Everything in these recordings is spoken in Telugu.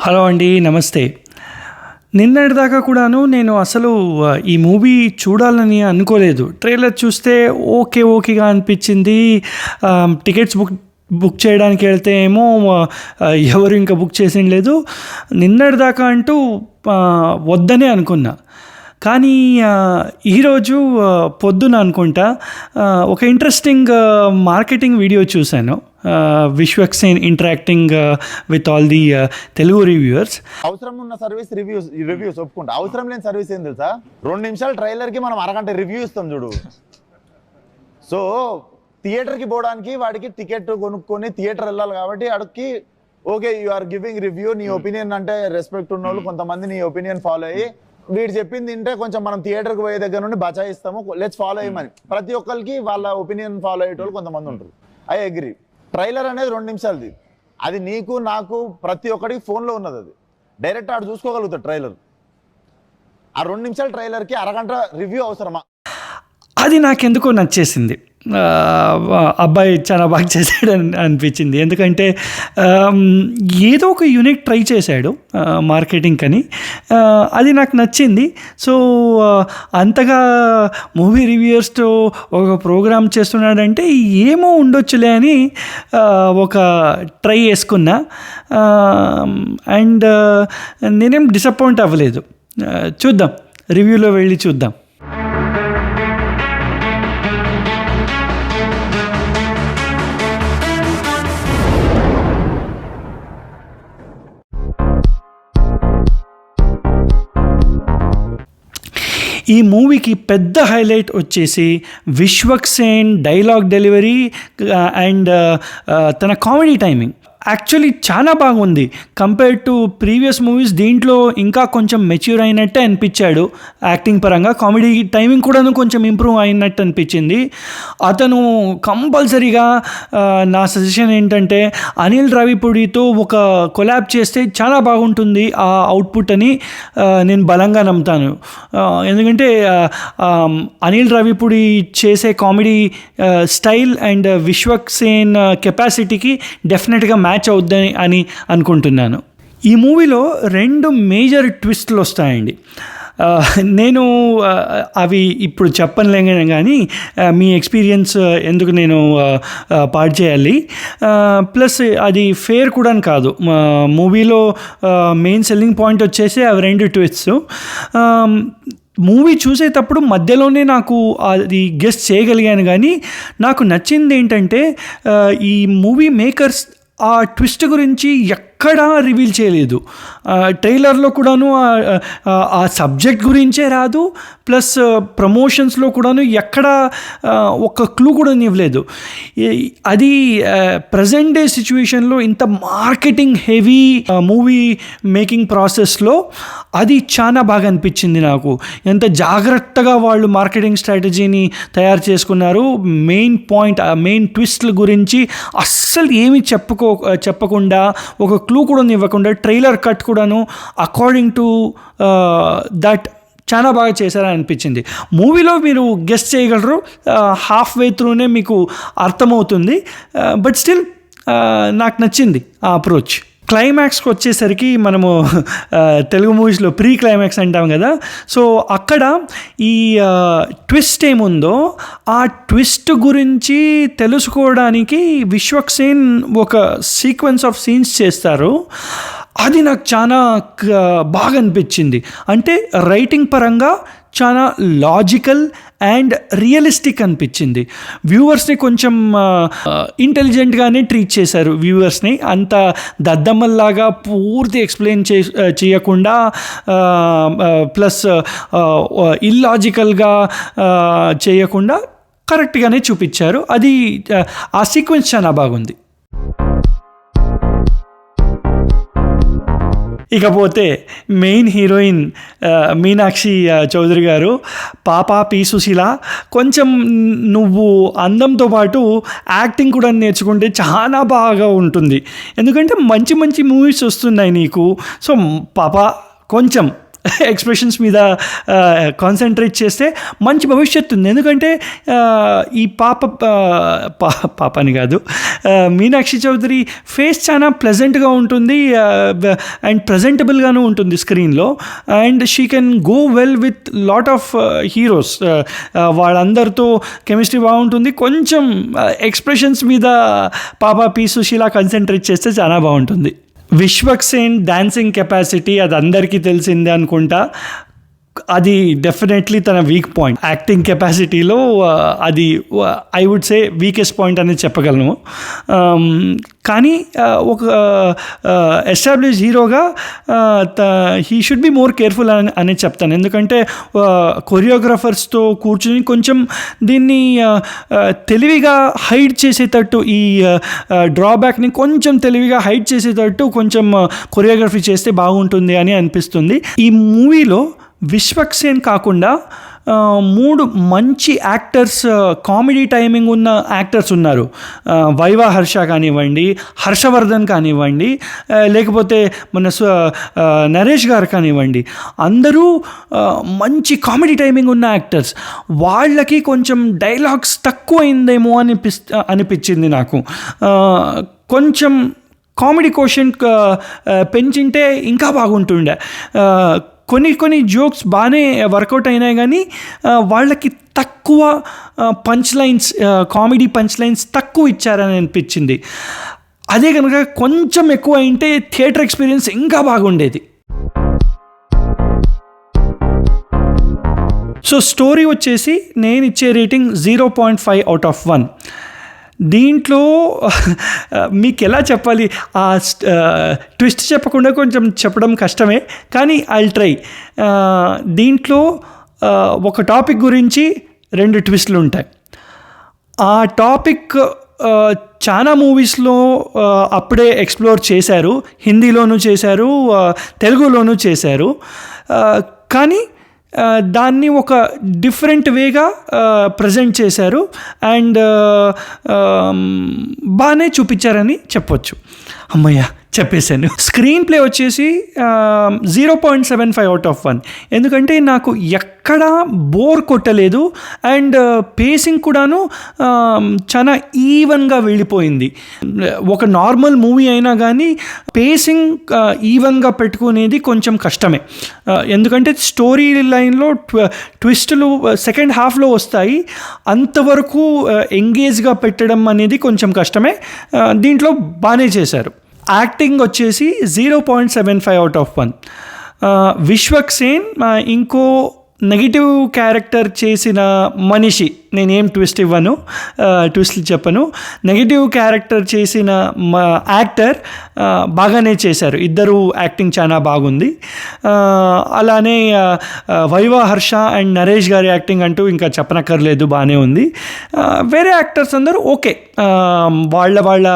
హలో అండి, నమస్తే. నిన్నటిదాకా కూడాను నేను అసలు ఈ మూవీ చూడాలని అనుకోలేదు. ట్రైలర్ చూస్తే ఓకేగా అనిపించింది. టికెట్స్ బుక్ చేయడానికి వెళ్తే ఏమో ఎవరు ఇంకా బుక్ చేసిన లేదు. నిన్నటిదాకా అంటూ వద్దనే అనుకున్నా. కానీ ఈరోజు పొద్దున అనుకుంటా ఒక ఇంట్రెస్టింగ్ మార్కెటింగ్ వీడియో చూశాను. Vishwaksen interacting with all the Telugu reviewers. అవసరం ఉన్న సర్వీస్ రివ్యూస్ ఒప్పుకుంటా. అవసరం లేని సర్వీస్ ఏం తెలుసా, 2 నిమిషాలు ట్రైలర్కి మనం అరగంట రివ్యూ ఇస్తాం చూడు. సో థియేటర్కి పోవడానికి వాడికి టికెట్ కొనుక్కొని థియేటర్ వెళ్ళాలి కాబట్టి అడికి okay you are giving review, నీ ఒపీనియన్ అంటే రెస్పెక్ట్ ఉన్న వాళ్ళు కొంతమంది నీ ఒపీనియన్ ఫాలో అయ్యి వీడు చెప్పింది తింటే కొంచెం మనం థియేటర్కి పోయే దగ్గర నుండి బచాయిస్తాము, లెట్స్ ఫాలో అయ్యమని ప్రతి ఒక్కరికి వాళ్ళ ఒపీనియన్ ఫాలో అయ్యేటోళ్ళు కొంతమంది ఉంటారు. I agree. ట్రైలర్ అనేది 2 నిమిషాలది. అది నీకు నాకు ప్రతి ఒక్కడికి ఫోన్లో ఉన్నది. అది డైరెక్ట్ ఆడు చూసుకోగలుగుతాడు ట్రైలర్. ఆ 2 నిమిషాల ట్రైలర్కి అరగంట రివ్యూ అవసరమా? అది నాకెందుకో నచ్చేసింది. అబ్బాయి చాలా బాగా చేశాడు అనిపించింది. ఎందుకంటే ఏదో ఒక యూనిక్ ట్రై చేశాడు మార్కెటింగ్ అని. అది నాకు నచ్చింది. సో అంతగా మూవీ రివ్యూవర్స్తో ఒక ప్రోగ్రామ్ చేస్తున్నాడంటే ఏమో ఉండొచ్చులే అని ఒక ట్రై చేసుకున్నా. అండ్ నేనేం డిసప్పాయింట్ అవ్వలేదు. చూద్దాం, రివ్యూలో వెళ్ళి చూద్దాం. ఈ మూవీకి పెద్ద హైలైట్ వచ్చేసి విశ్వక్సేన్ డైలాగ్ డెలివరీ అండ్ తన కామెడీ టైమింగ్. యాక్చువల్లీ చాలా బాగుంది కంపేర్ టు ప్రీవియస్ మూవీస్. దీంట్లో ఇంకా కొంచెం మెచ్యూర్ అయినట్టే అనిపించాడు యాక్టింగ్ పరంగా. కామెడీ టైమింగ్ కూడా కొంచెం ఇంప్రూవ్ అయినట్టు అనిపించింది. అతను కంపల్సరీగా నా సజెషన్ ఏంటంటే అనిల్ రావిపూడితో ఒక కొలాబ్ చేస్తే చాలా బాగుంటుంది ఆ అవుట్పుట్ అని నేను బలంగా నమ్ముతాను. ఎందుకంటే అనిల్ రావిపూడి చేసే కామెడీ స్టైల్ అండ్ విశ్వక్సేన్ కెపాసిటీకి డెఫినెట్గా మ్యాచ్ అవుద్దని అని అనుకుంటున్నాను. ఈ మూవీలో 2 మేజర్ ట్విస్ట్లు వస్తాయండి. నేను అవి ఇప్పుడు చెప్పలేను, కానీ మీ ఎక్స్పీరియన్స్ ఎందుకు నేను పాడు చేయాలి. ప్లస్ అది ఫేర్ కూడా కాదు. మూవీలో మెయిన్ సెల్లింగ్ పాయింట్ వచ్చేసి అవి 2 ట్విస్ట్స్. మూవీ చూసేటప్పుడు మధ్యలోనే నాకు అది గెస్ చేయగలిగాను. కానీ నాకు నచ్చింది ఏంటంటే ఈ మూవీ మేకర్స్ ఆ ట్విస్ట్ గురించి ఎక్కడా రివీల్ చేయలేదు. ట్రైలర్లో కూడాను ఆ సబ్జెక్ట్ గురించే రాదు. ప్లస్ ప్రమోషన్స్లో కూడాను ఎక్కడ ఒక క్లూ కూడా ఇవ్వలేదు. అది ప్రజెంట్ డే సిచ్యువేషన్లో ఇంత మార్కెటింగ్ హెవీ మూవీ మేకింగ్ ప్రాసెస్లో అది చాలా బాగా అనిపించింది నాకు. ఎంత జాగ్రత్తగా వాళ్ళు మార్కెటింగ్ స్ట్రాటజీని తయారు చేసుకున్నారు. మెయిన్ పాయింట్, మెయిన్ ట్విస్ట్ల గురించి అస్సలు ఏమీ చెప్పకుండా, ఒక క్లూ కూడా ఇవ్వకుండా ట్రైలర్ కట్ కూడాను అకార్డింగ్ టు దట్ చాలా బాగా చేశారని అనిపించింది. మూవీలో మీరు గెస్ చేయగలరు, హాఫ్ వే త్రూనే మీకు అర్థమవుతుంది. బట్ స్టిల్ నాకు నచ్చింది ఆ అప్రోచ్. క్లైమాక్స్కి వచ్చేసరికి మనము తెలుగు మూవీస్లో ప్రీ క్లైమాక్స్ అంటాం కదా. సో అక్కడ ఈ ట్విస్ట్ ఏముందో ఆ ట్విస్ట్ గురించి తెలుసుకోవడానికి విశ్వక్సేన్ ఒక సీక్వెన్స్ ఆఫ్ సీన్స్ చేస్తారు. అది నాకు చాలా బాగా అనిపించింది. అంటే రైటింగ్ పరంగా చాలా లాజికల్ అండ్ రియలిస్టిక్ అనిపించింది. వ్యూవర్స్ని కొంచెం ఇంటెలిజెంట్గానే ట్రీట్ చేశారు. వ్యూవర్స్ని అంత దద్దమ్మల్లాగా పూర్తి ఎక్స్ప్లెయిన్ చేయకుండా, ప్లస్ ఇల్లాజికల్గా చేయకుండా కరెక్ట్గానే చూపించారు. అది ఆ సీక్వెన్స్ చాలా బాగుంది. ఇకపోతే మెయిన్ హీరోయిన్ మీనాక్షి చౌదరి గారు, పాప పి సుశీల, కొంచెం నువ్వు అందంతో పాటు యాక్టింగ్ కూడా నేర్చుకుంటే చాలా బాగా ఉంటుంది. ఎందుకంటే మంచి మంచి మూవీస్ వస్తున్నాయి నీకు. సో పాప కొంచెం ఎక్స్ప్రెషన్స్ మీద కాన్సన్ట్రేట్ చేస్తే మంచి భవిష్యత్తు ఉంది. ఎందుకంటే ఈ పాప అని కాదు, మీనాక్షి చౌదరి ఫేస్ చాలా ప్లెజెంట్గా ఉంటుంది అండ్ ప్రజెంటబుల్గాను ఉంటుంది స్క్రీన్లో. And she can go well with lot of heroes. వాళ్ళందరితో కెమిస్ట్రీ బాగుంటుంది. కొంచెం ఎక్స్ప్రెషన్స్ మీద పాప పి సుశీల కాన్సన్ట్రేట్ చేస్తే చాలా బాగుంటుంది. విశ్వక్ సేన్ డాన్సింగ్ కెపాసిటీ అది అందరికీ తెలిసిందే అనుకుంటా. అది డెఫినెట్లీ తన వీక్ పాయింట్. యాక్టింగ్ కెపాసిటీలో అది I would say weakest point అనేది చెప్పగలను. కానీ ఒక ఎస్టాబ్లిష్ హీరోగా he should be more careful అని చెప్తాను. ఎందుకంటే కొరియోగ్రాఫర్స్తో కూర్చుని కొంచెం దీన్ని తెలివిగా హైడ్ చేసేటట్టు, ఈ డ్రాబ్యాక్ని కొంచెం తెలివిగా హైడ్ చేసేటట్టు కొంచెం కొరియోగ్రఫీ చేస్తే బాగుంటుంది అని అనిపిస్తుంది. ఈ మూవీలో విశ్వక్ సేన్ కాకుండా 3 మంచి యాక్టర్స్, కామెడీ టైమింగ్ ఉన్న యాక్టర్స్ ఉన్నారు. వైవా హర్ష కానివ్వండి, హర్షవర్ధన్ కానివ్వండి, లేకపోతే మన నరేష్ గారు కానివ్వండి, అందరూ మంచి కామెడీ టైమింగ్ ఉన్న యాక్టర్స్. వాళ్ళకి కొంచెం డైలాగ్స్ తక్కువైందేమో అనిపించింది నాకు. కొంచెం కామెడీ కోషెంట్ పెంచింటే ఇంకా బాగుంటుండే. కొన్ని జోక్స్ బాగానే వర్కౌట్ అయినాయి, కానీ వాళ్ళకి తక్కువ punch lines, comedy punch lines తక్కువ ఇచ్చారని అనిపించింది. అదే కనుక కొంచెం ఎక్కువ అయింటే థియేటర్ ఎక్స్పీరియన్స్ ఇంకా బాగుండేది. సో స్టోరీ వచ్చేసి నేను ఇచ్చే రేటింగ్ 0.5/1. దీంట్లో మీకు ఎలా చెప్పాలి, ఆ ట్విస్ట్ చెప్పకుండా కొంచెం చెప్పడం కష్టమే, కానీ ఐల్ ట్రై. దీంట్లో ఒక టాపిక్ గురించి 2 ట్విస్టులు ఉంటాయి. ఆ టాపిక్ చాలా మూవీస్లో అప్పుడే ఎక్స్ప్లోర్ చేశారు. హిందీలోనూ చేశారు, తెలుగులోనూ చేశారు. కానీ దాన్ని ఒక డిఫరెంట్ వేగా ప్రజెంట్ చేశారు అండ్ బాగానే చూపించారని చెప్పొచ్చు. అమ్మయ్య చెప్పేశాను. స్క్రీన్ ప్లే వచ్చేసి 0.75/1. ఎందుకంటే నాకు ఎక్కడా బోర్ కొట్టలేదు అండ్ పేసింగ్ కూడాను చాలా ఈవెన్గా వెళ్ళిపోయింది. ఒక నార్మల్ మూవీ అయినా కానీ పేసింగ్ ఈవెన్గా పెట్టుకునేది కొంచెం కష్టమే. ఎందుకంటే స్టోరీ లైన్లో ట్విస్టులు సెకండ్ హాఫ్లో వస్తాయి. అంతవరకు ఎంగేజ్గా పెట్టడం అనేది కొంచెం కష్టమే. దీంట్లో బాగానే చేశారు. యాక్టింగ్ వచ్చేసి 0.75/1. విశ్వక్ సేన్ ఇంకో నెగిటివ్ క్యారెక్టర్ చేసిన మనిషి, నేనేం ట్విస్ట్లు చెప్పను. నెగిటివ్ క్యారెక్టర్ చేసిన యాక్టర్ బాగానే చేశారు. ఇద్దరు యాక్టింగ్ చాలా బాగుంది. అలానే వైవా హర్ష అండ్ నరేష్ గారి యాక్టింగ్ అంటూ ఇంకా చెప్పనక్కర్లేదు, బాగానే ఉంది. వేరే యాక్టర్స్ అందరూ ఓకే, వాళ్ళ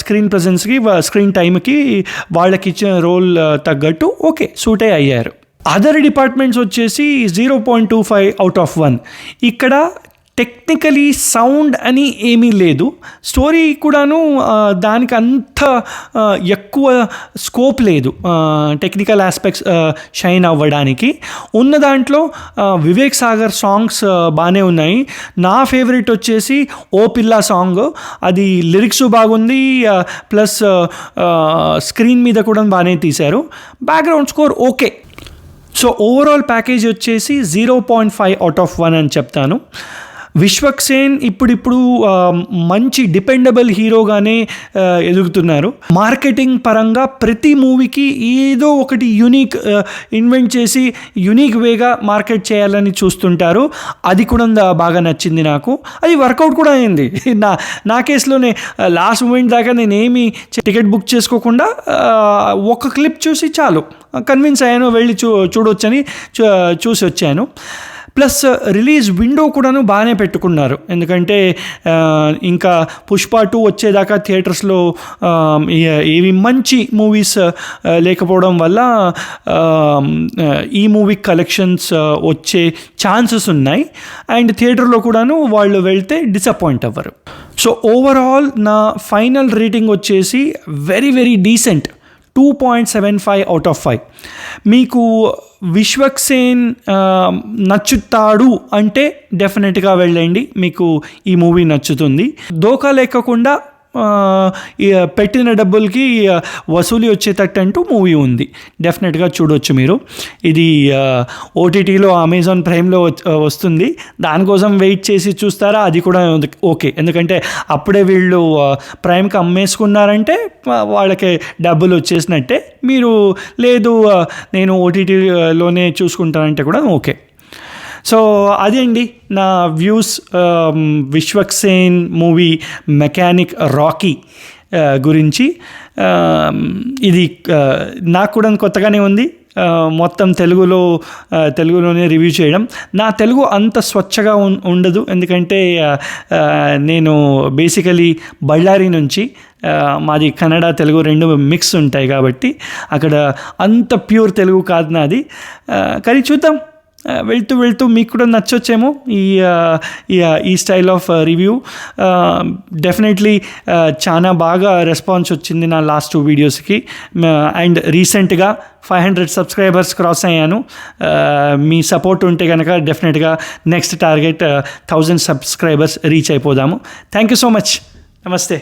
స్క్రీన్ ప్రజెన్స్కి, స్క్రీన్ టైంకి, వాళ్ళకి ఇచ్చిన రోల్ తగ్గట్టు ఓకే సూటే అయ్యారు. అదర్ డిపార్ట్మెంట్స్ వచ్చేసి 0.25/1. ఇక్కడ టెక్నికలీ సౌండ్ అని ఏమీ లేదు. స్టోరీ కూడాను దానికి అంత ఎక్కువ స్కోప్ లేదు టెక్నికల్ ఆస్పెక్ట్స్ షైన్ అవ్వడానికి. ఉన్న దాంట్లో వివేక్ సాగర్ సాంగ్స్ బాగానే ఉన్నాయి. నా ఫేవరెట్ వచ్చేసి ఓ పిల్ల సాంగ్. అది లిరిక్స్ బాగుంది, ప్లస్ స్క్రీన్ మీద కూడా బాగానే తీశారు. Background score okay. So overall package వచ్చేసి 0.5/1 అని చెప్తాను. విశ్వక్ సేన్ ఇప్పుడు మంచి డిపెండబుల్ హీరోగానే ఎదుగుతున్నారు. మార్కెటింగ్ పరంగా ప్రతి మూవీకి ఏదో ఒకటి యూనిక్ ఇన్వెంట్ చేసి యూనిక్ వేగా మార్కెట్ చేయాలని చూస్తుంటారు. అది కూడా బాగా నచ్చింది నాకు. అది వర్కౌట్ కూడా అయింది. నా కేసులోనే లాస్ట్ మూమెంట్ దాకా నేనేమి టికెట్ బుక్ చేసుకోకుండా ఒక క్లిప్ చూసి చాలు కన్విన్స్ అయ్యాను, వెళ్ళి చూడొచ్చని చూసి వచ్చాను. ప్లస్ రిలీజ్ విండో కూడాను బాగానే పెట్టుకున్నారు. ఎందుకంటే ఇంకా పుష్ప 2 వచ్చేదాకా థియేటర్స్లో ఏవి మంచి మూవీస్ లేకపోవడం వల్ల ఈ మూవీ కలెక్షన్స్ వచ్చే ఛాన్సెస్ ఉన్నాయి. అండ్ థియేటర్లో కూడాను వాళ్ళు వెళ్తే డిసప్పాయింట్ అవ్వరు. సో ఓవరాల్ నా ఫైనల్ రేటింగ్ వచ్చేసి very very decent 2.75 out of 5. మీకు విశ్వక్సేన్ నచ్చుతాడు అంటే డెఫినెట్గా వెళ్ళండి, మీకు ఈ మూవీ నచ్చుతుంది. దోకా లేకుండా పెట్టిన డబ్బులకి వసూలు వచ్చేటట్టు అంటూ మూవీ ఉంది, డెఫినెట్గా చూడొచ్చు మీరు. ఇది ఓటీటీలో అమెజాన్ ప్రైమ్లో వస్తుంది, దానికోసం వెయిట్ చేసి చూస్తారా అది కూడా ఓకే, ఎందుకంటే అప్పుడే వీళ్ళు ప్రైమ్కి అమ్మేసుకున్నారంటే వాళ్ళకి డబ్బులు వచ్చేసినట్టే. మీరు లేదు నేను ఓటీటీలోనే చూసుకుంటానంటే కూడా ఓకే. సో అదే అండి నా views Vishwaksen movie mechanic Rocky గురించి. ఇది నాకు కూడా కొత్తగానే ఉంది, మొత్తం తెలుగులోనే రివ్యూ చేయడం. నా తెలుగు అంత స్వచ్ఛగా ఉండదు, ఎందుకంటే నేను బేసికలీ బళ్ళారి నుంచి, మాది కన్నడ తెలుగు రెండు మిక్స్ ఉంటాయి కాబట్టి అక్కడ అంత ప్యూర్ తెలుగు కాదు నాది. కానీ చూద్దాం, వెళ్తూ మీకు కూడా నచ్చొచ్చేమో ఈ స్టైల్ ఆఫ్ రివ్యూ. డెఫినెట్లీ చాలా బాగా రెస్పాన్స్ వచ్చింది నా లాస్ట్ 2 వీడియోస్కి. అండ్ రీసెంట్గా 500 సబ్స్క్రైబర్స్ క్రాస్ అయ్యాను. మీ సపోర్ట్ ఉంటే కనుక definitely next target 1000 subscribers reach అయిపోదాము. Thank you so much. నమస్తే.